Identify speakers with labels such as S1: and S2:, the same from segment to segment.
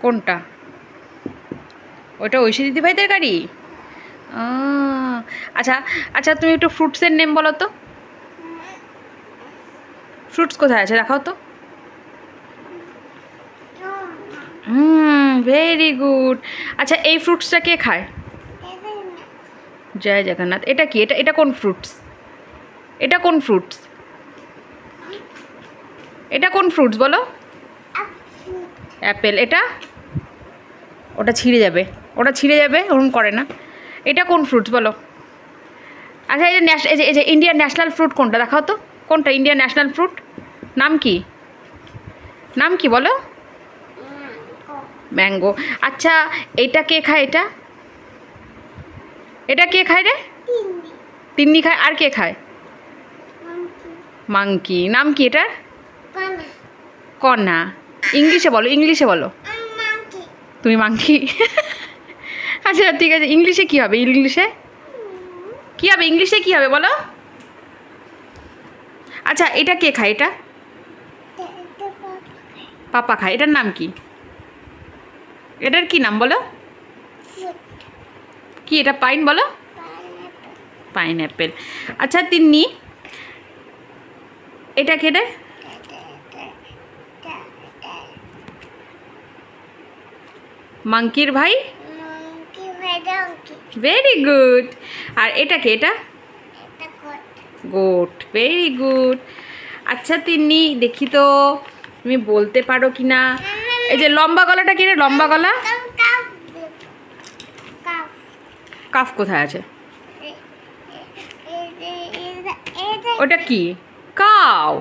S1: কোনটা? ওটা ঐশী দিদিভাইদের গাড়ি? আচ্ছা আচ্ছা, তুমি একটু ফ্রুটসের নেম বলো তো। ফ্রুটস কোথায় আছে দেখাও তো। Very good. আচ্ছা, এই ফ্রুটসটা কে খায়? জয় জগন্নাথ। এটা কি? এটা এটা কোন ফ্রুটস? এটা কোন ফ্রুটস? এটা কোন ফ্রুটস বলো? অ্যাপেল। এটা? ওটা ছিঁড়ে যাবে, ওটা ছিঁড়ে যাবে, ওরকম করে না। এটা কোন ফ্রুটস বলো? আচ্ছা, এই যে ইন্ডিয়ার ন্যাশনাল ফ্রুট কোনটা দেখাও তো। কোনটা ইন্ডিয়ার ন্যাশনাল ফ্রুট? নাম কি? নাম কি বলো? ম্যাঙ্গো। আচ্ছা, এটা কে খায়? এটা এটা কে খায় রে? তিন্নি খায়। আর কে খায়? মাংকি। নাম কি এটার? কনা। ইংলিশে বলো, ইংলিশে বলো। তুমি মাংকি? আচ্ছা ঠিক আছে, ইংলিশে কি হবে? ইংলিশে কি হবে? ইংলিশে কি হবে বলো? আচ্ছা, এটা কে খায়? এটা পাপা খায়। এটার নাম কি? এটার কি নাম বলো? কি এটা? পাইন বলো। পাইনঅ্যাপেল। আচ্ছা তিন্নি, এটা কে রে? মাংকির ভাই। Very good. আর এটা কে? এটা গোট। Very good. আচ্ছা তিন্নি, দেখি তো তুমি বলতে পারো কি না। এই যে লম্বা গলাটা কি রে? লম্বা গলা। কাফ কোথায় আছে? ওটা কি? কাউ।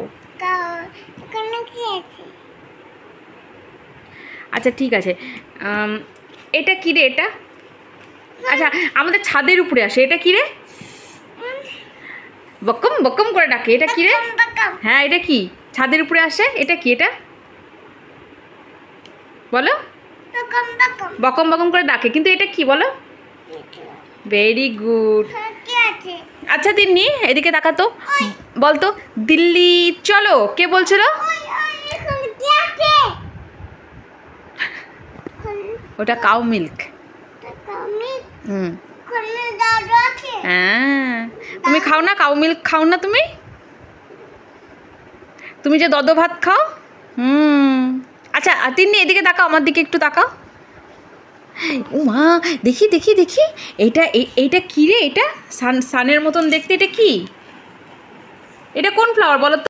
S1: আচ্ছা ঠিক আছে, এটা কি রে? এটা আচ্ছা, আমাদের ছাদের উপরে আসে। এটা কি রে? বকম বকম করে ডাকে। এটা কি রে? হ্যাঁ, এটা কি? ছাদের উপরে আসে। এটা কি? এটা বলো। বকম বকম করে ডাকে, কিন্তু এটা কি বলো? Very good. আচ্ছা তিন্নি, এদিকে তাকাতো, বলতো দিল্লি চলো কে বলছিল? ওটা কাউ মিল্ক। হ্যাঁ, তুমি খাও না কাউ মিল্ক? খাও না তুমি? তুমি যে দদ ভাত খাও। আচ্ছা তিন্নি, এদিকে তাকাও, আমার দিকে একটু তাকাও। ও মা, দেখি দেখি দেখি, এইটা কি রে? এটা সানের মতন দেখতে। এটা কি? এটা কোন ফ্লাওয়ার বলো তো?